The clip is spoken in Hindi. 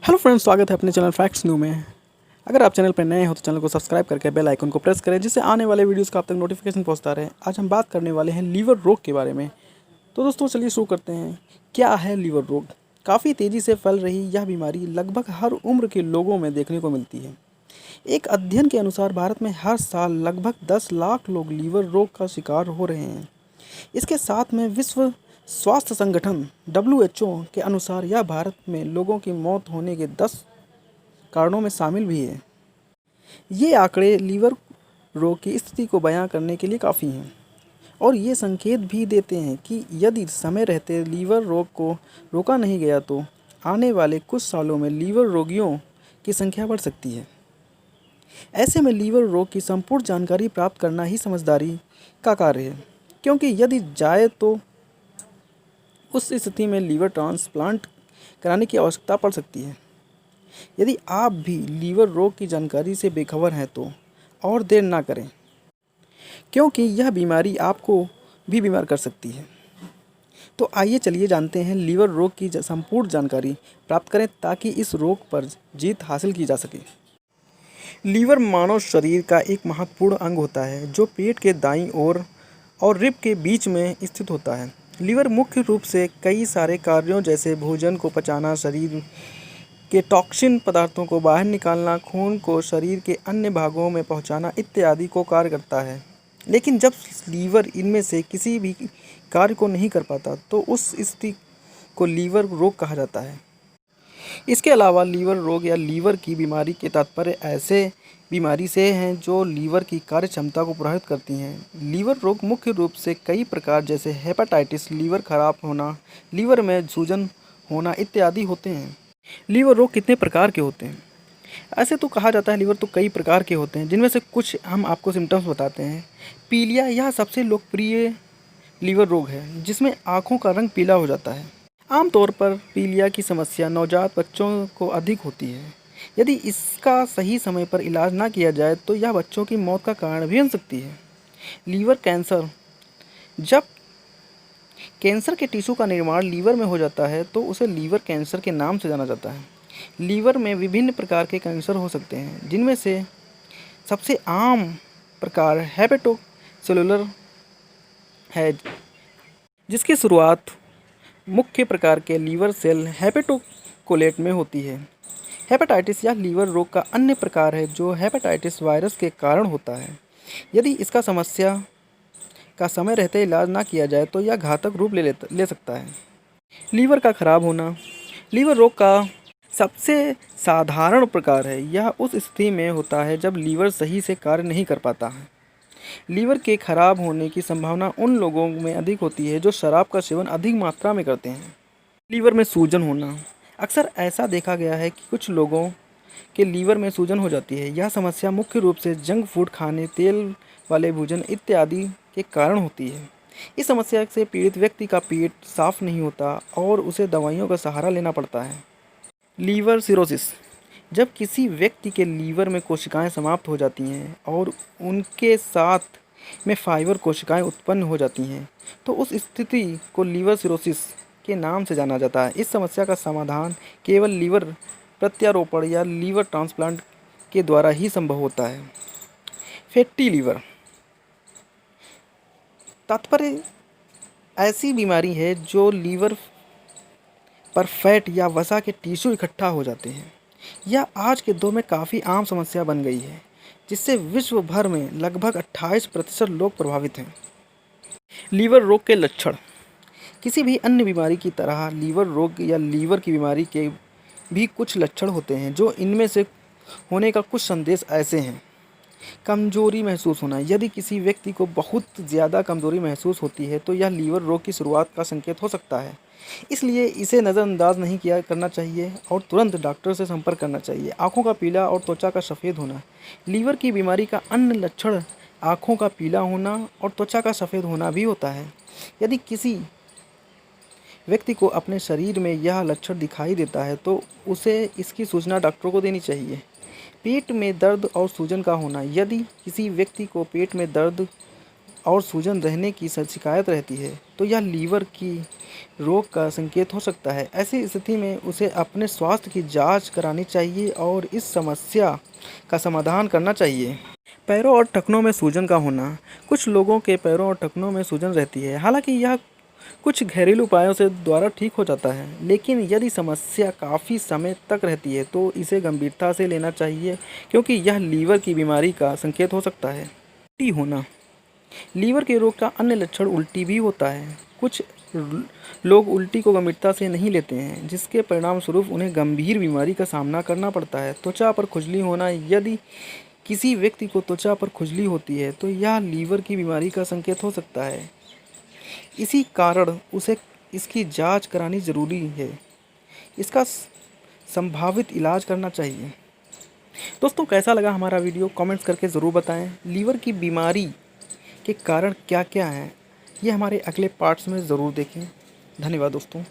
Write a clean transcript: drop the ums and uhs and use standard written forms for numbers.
हेलो फ्रेंड्स, स्वागत है अपने चैनल फैक्ट्स न्यू में। अगर आप चैनल पर नए हो तो चैनल को सब्सक्राइब करके बेल आइकन को प्रेस करें, जिससे आने वाले वीडियोस का आप तक नोटिफिकेशन पहुंचता रहे। आज हम बात करने वाले हैं लीवर रोग के बारे में। तो दोस्तों चलिए शुरू करते हैं। क्या है लीवर रोग? काफ़ी तेज़ी से फैल रही यह बीमारी लगभग हर उम्र के लोगों में देखने को मिलती है। एक अध्ययन के अनुसार भारत में हर साल लगभग 10 लाख लोग लीवर रोग का शिकार हो रहे हैं। इसके साथ में विश्व स्वास्थ्य संगठन WHO के अनुसार यह भारत में लोगों की मौत होने के 10 कारणों में शामिल भी है। ये आंकड़े लीवर रोग की स्थिति को बयां करने के लिए काफ़ी हैं और ये संकेत भी देते हैं कि यदि समय रहते लीवर रोग को रोका नहीं गया तो आने वाले कुछ सालों में लीवर रोगियों की संख्या बढ़ सकती है। ऐसे में लीवर रोग की संपूर्ण जानकारी प्राप्त करना ही समझदारी का कार्य है, क्योंकि यदि जाए तो उस स्थिति में लीवर ट्रांसप्लांट कराने की आवश्यकता पड़ सकती है। यदि आप भी लीवर रोग की जानकारी से बेखबर हैं तो और देर ना करें, क्योंकि यह बीमारी आपको भी बीमार कर सकती है। तो आइए चलिए जानते हैं लीवर रोग की संपूर्ण जानकारी प्राप्त करें ताकि इस रोग पर जीत हासिल की जा सके। लीवर मानव शरीर का एक महत्वपूर्ण अंग होता है जो पेट के दाईं ओर और रिब के बीच में स्थित होता है। लीवर मुख्य रूप से कई सारे कार्यों जैसे भोजन को पचाना, शरीर के टॉक्सिन पदार्थों को बाहर निकालना, खून को शरीर के अन्य भागों में पहुंचाना इत्यादि को कार्य करता है। लेकिन जब लीवर इनमें से किसी भी कार्य को नहीं कर पाता तो उस स्थिति को लीवर रोग कहा जाता है। इसके अलावा लीवर रोग या लीवर की बीमारी के तात्पर्य ऐसे बीमारी से हैं जो लीवर की कार्य क्षमता को प्रभावित करती हैं। लीवर रोग मुख्य रूप से कई प्रकार जैसे हेपेटाइटिस, लीवर खराब होना, लीवर में सूजन होना इत्यादि होते हैं। लीवर रोग कितने प्रकार के होते हैं? ऐसे तो कहा जाता है लीवर तो कई प्रकार के होते हैं, जिनमें से कुछ हम आपको सिम्टम्स बताते हैं। पीलिया यह सबसे लोकप्रिय लीवर रोग है, जिसमें आँखों का रंग पीला हो जाता है। आमतौर पर पीलिया की समस्या नवजात बच्चों को अधिक होती है। यदि इसका सही समय पर इलाज ना किया जाए तो यह बच्चों की मौत का कारण भी बन सकती है। लीवर कैंसर, जब कैंसर के टिश्यू का निर्माण लीवर में हो जाता है तो उसे लीवर कैंसर के नाम से जाना जाता है। लीवर में विभिन्न प्रकार के कैंसर हो सकते हैं, जिनमें से सबसे आम प्रकार हेपेटोसेलुलर है, जिसकी शुरुआत मुख्य प्रकार के लीवर सेल हेपेटोकोलेट में होती है। हेपेटाइटिस या लीवर रोग का अन्य प्रकार है जो हेपेटाइटिस वायरस के कारण होता है। यदि इसका समस्या का समय रहते इलाज ना किया जाए तो यह घातक रूप ले सकता है। लीवर का खराब होना लीवर रोग का सबसे साधारण प्रकार है। यह उस स्थिति में होता है जब लीवर सही से कार्य नहीं कर पाता है। लीवर के खराब होने की संभावना उन लोगों में अधिक होती है जो शराब का सेवन अधिक मात्रा में करते हैं। लीवर में सूजन होना, अक्सर ऐसा देखा गया है कि कुछ लोगों के लीवर में सूजन हो जाती है। यह समस्या मुख्य रूप से जंक फूड खाने, तेल वाले भोजन इत्यादि के कारण होती है। इस समस्या से पीड़ित व्यक्ति का पेट साफ नहीं होता और उसे दवाइयों का सहारा लेना पड़ता है। लीवर सिरोसिस, जब किसी व्यक्ति के लीवर में कोशिकाएं समाप्त हो जाती हैं और उनके साथ में फाइबर कोशिकाएं उत्पन्न हो जाती हैं तो उस स्थिति को लीवर सिरोसिस के नाम से जाना जाता है। इस समस्या का समाधान केवल लीवर प्रत्यारोपण या लीवर ट्रांसप्लांट के द्वारा ही संभव होता है। फैटी लीवर, तात्पर्य ऐसी बीमारी है जो लीवर पर फैट या वसा के टिश्यू इकट्ठा हो जाते हैं। यह आज के दौर में काफ़ी आम समस्या बन गई है, जिससे विश्व भर में लगभग 28% लोग प्रभावित हैं। लीवर रोग के लक्षण, किसी भी अन्य बीमारी की तरह लीवर रोग या लीवर की बीमारी के भी कुछ लक्षण होते हैं, जो इनमें से होने का कुछ संदेश ऐसे हैं। कमजोरी महसूस होना, यदि किसी व्यक्ति को बहुत ज़्यादा कमजोरी महसूस होती है तो यह लीवर रोग की शुरुआत का संकेत हो सकता है। इसलिए इसे नज़रअंदाज नहीं किया करना चाहिए और तुरंत डॉक्टर से संपर्क करना चाहिए। आँखों का पीला और त्वचा का सफ़ेद होना, लीवर की बीमारी का अन्य लक्षण आँखों का पीला होना और त्वचा का सफ़ेद होना भी होता है। यदि किसी व्यक्ति को अपने शरीर में यह लक्षण दिखाई देता है तो उसे इसकी सूचना डॉक्टर को देनी चाहिए। पेट में दर्द और सूजन का होना, यदि किसी व्यक्ति को पेट में दर्द और सूजन रहने की शिकायत रहती है तो यह लीवर की रोग का संकेत हो सकता है। ऐसी स्थिति में उसे अपने स्वास्थ्य की जांच करानी चाहिए और इस समस्या का समाधान करना चाहिए। पैरों और टखनों में सूजन का होना। कुछ लोगों के पैरों और टखनों में सूजन रहती है, हालांकि यह कुछ घरेलू उपायों से द्वारा ठीक हो जाता है, लेकिन यदि समस्या काफ़ी समय तक रहती है तो इसे गंभीरता से लेना चाहिए, क्योंकि यह लीवर की बीमारी का संकेत हो सकता है। उल्टी होना। लीवर के रोग का अन्य लक्षण उल्टी भी होता है। कुछ लोग उल्टी को गंभीरता से नहीं लेते हैं, जिसके परिणाम स्वरूप उन्हें गंभीर बीमारी का सामना करना पड़ता है। त्वचा पर खुजली होना। यदि किसी व्यक्ति को त्वचा पर खुजली होती है तो यह लीवर की बीमारी का संकेत हो सकता है। इसी कारण उसे इसकी जांच करानी ज़रूरी है। इसका संभावित इलाज करना चाहिए। दोस्तों, कैसा लगा हमारा वीडियो कमेंट्स करके ज़रूर बताएं। लीवर की बीमारी के कारण क्या क्या हैं, ये हमारे अगले पार्ट्स में ज़रूर देखें। धन्यवाद दोस्तों।